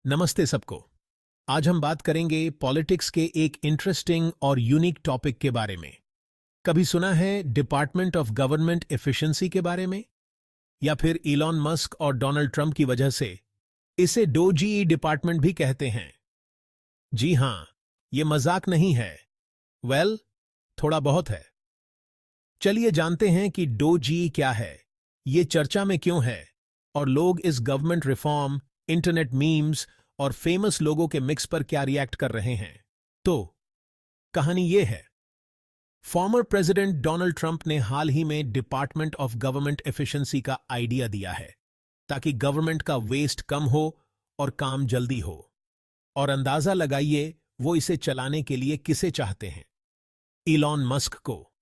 नमस्ते सबको। आज हम बात करेंगे पॉलिटिक्स के एक इंटरेस्टिंग और यूनिक टॉपिक के बारे में। कभी सुना है डिपार्टमेंट ऑफ गवर्नमेंट एफिशिएंसी के बारे में? या फिर इलॉन मस्क और डोनाल्ड ट्रंप की वजह से इसे डोजी डिपार्टमेंट भी कहते हैं। जी हां, ये मजाक नहीं है। थोड़ा बहुत है। चलिए जानते हैं कि डोजी क्या है, ये चर्चा में क्यों है, और लोग इस गवर्नमेंट रिफॉर्म, इंटरनेट मीम्स और फेमस लोगों के मिक्स पर क्या रिएक्ट कर रहे हैं। तो कहानी यह है, फॉर्मर प्रेसिडेंट डोनाल्ड ट्रंप ने हाल ही में डिपार्टमेंट ऑफ गवर्नमेंट एफिशिएंसी का आइडिया दिया है, ताकि गवर्नमेंट का वेस्ट कम हो और काम जल्दी हो। और अंदाजा लगाइए वो इसे चलाने के लिए किसे चाहते हैं? इलॉन मस्क को।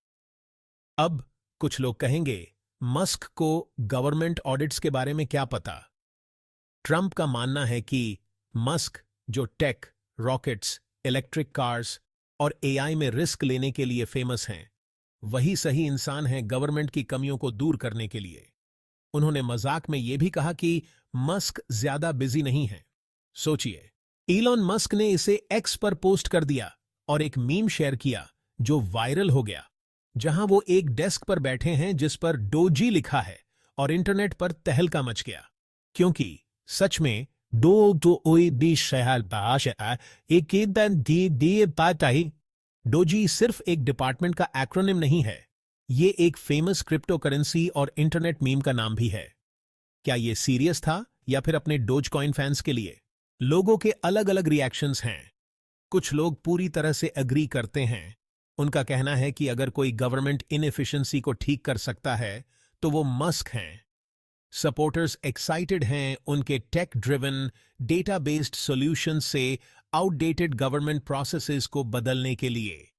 अब कुछ लोग कहेंगे, मस्क को गवर्नमेंट ऑडिट्स के बारे में क्या पता? ट्रंप का मानना है कि मस्क, जो टेक, रॉकेट्स, इलेक्ट्रिक कार्स और एआई में रिस्क लेने के लिए फेमस हैं, वही सही इंसान है गवर्नमेंट की कमियों को दूर करने के लिए। उन्होंने मजाक में यह भी कहा कि मस्क ज्यादा बिजी नहीं है। सोचिए, इलॉन मस्क ने इसे एक्स पर पोस्ट कर दिया और एक मीम शेयर किया जो वायरल हो गया, जहां वो एक डेस्क पर बैठे हैं जिस पर डोजी लिखा है, और इंटरनेट पर तहलका मच गया। क्योंकि सच में डोजी सिर्फ एक डिपार्टमेंट का एक्रोनिम नहीं है, ये एक फेमस क्रिप्टो करेंसी और इंटरनेट मीम का नाम भी है। क्या ये सीरियस था या फिर अपने डोज कॉइन फैंस के लिए? लोगों के अलग अलग रिएक्शंस हैं। कुछ लोग पूरी तरह से एग्री करते हैं। उनका कहना है कि अगर कोई गवर्नमेंट इनएफिशिएंसी को ठीक कर सकता है तो वो मस्क हैं। सपोर्टर्स एक्साइटेड हैं उनके tech driven, data based solution से आउटडेटेड गवर्नमेंट प्रोसेसेस को बदलने के लिए।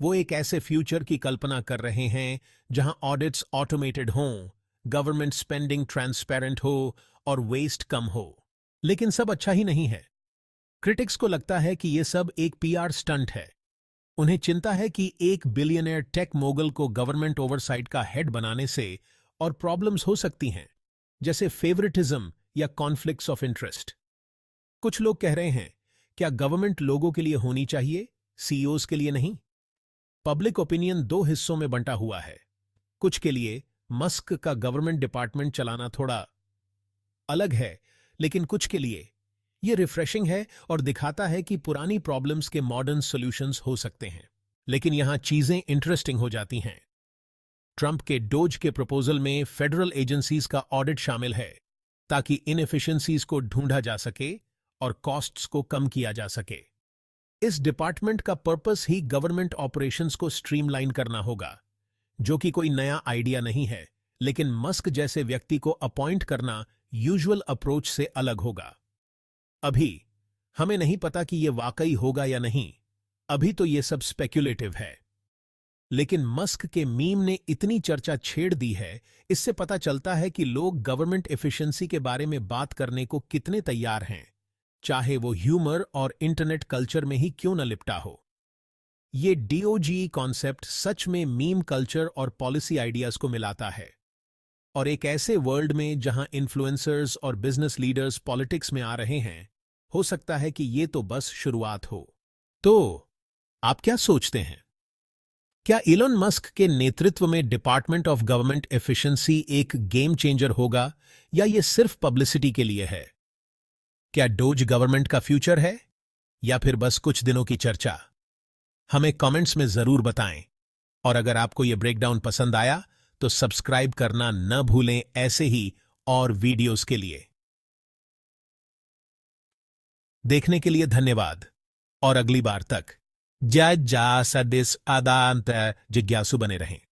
वो एक ऐसे फ्यूचर की कल्पना कर रहे हैं जहां ऑडिट्स ऑटोमेटेड हों, गवर्नमेंट स्पेंडिंग ट्रांसपेरेंट हो और वेस्ट कम हो। लेकिन सब अच्छा ही नहीं है। क्रिटिक्स को लगता है कि यह सब एक पीआर स्टंट है। उन्हें चिंता है कि एक बिलियनियर टेक मोगल को गवर्नमेंट ओवरसाइट का हेड बनाने से और प्रॉब्लम्स हो सकती हैं, जैसे फेवरेटिज्म या कॉन्फ्लिक्ट्स ऑफ इंटरेस्ट। कुछ लोग कह रहे हैं, क्या गवर्नमेंट लोगों के लिए होनी चाहिए, सीईओज के लिए नहीं? पब्लिक ओपिनियन दो हिस्सों में बंटा हुआ है। कुछ के लिए मस्क का गवर्नमेंट डिपार्टमेंट चलाना थोड़ा अलग है, लेकिन कुछ के लिए ये रिफ्रेशिंग है और दिखाता है कि पुरानी प्रॉब्लम्स के मॉडर्न सॉल्यूशंस हो सकते हैं। लेकिन यहां चीजें इंटरेस्टिंग हो जाती हैं। ट्रंप के डोज के प्रपोजल में फेडरल एजेंसीज का ऑडिट शामिल है, ताकि इनएफिशिएंसीज को ढूंढा जा सके और कॉस्ट्स को कम किया जा सके। इस डिपार्टमेंट का पर्पस ही गवर्नमेंट ऑपरेशंस को स्ट्रीमलाइन करना होगा, जो कि कोई नया आइडिया नहीं है, लेकिन मस्क जैसे व्यक्ति को अपॉइंट करना यूजुअल अप्रोच से अलग होगा। अभी हमें नहीं पता कि यह वाकई होगा या नहीं। अभी तो यह सब स्पेक्युलेटिव है। लेकिन मस्क के मीम ने इतनी चर्चा छेड़ दी है, इससे पता चलता है कि लोग गवर्नमेंट एफिशिएंसी के बारे में बात करने को कितने तैयार हैं, चाहे वो ह्यूमर और इंटरनेट कल्चर में ही क्यों न लिपटा हो। ये डीओजी कॉन्सेप्ट सच में मीम कल्चर और पॉलिसी आइडियाज को मिलाता है। और एक ऐसे वर्ल्ड में जहां इन्फ्लुएंसर्स और बिजनेस लीडर्स पॉलिटिक्स में आ रहे हैं, हो सकता है कि ये तो बस शुरुआत हो। तो आप क्या सोचते हैं? क्या इलॉन मस्क के नेतृत्व में डिपार्टमेंट ऑफ गवर्नमेंट एफिशिएंसी एक गेम चेंजर होगा, या ये सिर्फ पब्लिसिटी के लिए है? क्या डोज गवर्नमेंट का फ्यूचर है, या फिर बस कुछ दिनों की चर्चा? हमें कमेंट्स में जरूर बताएं। और अगर आपको यह ब्रेकडाउन पसंद आया तो सब्सक्राइब करना न भूलें ऐसे ही और वीडियोस के लिए। देखने के लिए धन्यवाद, और अगली बार तक जय जा सदिस आदांत जिज्ञासु बने रहें।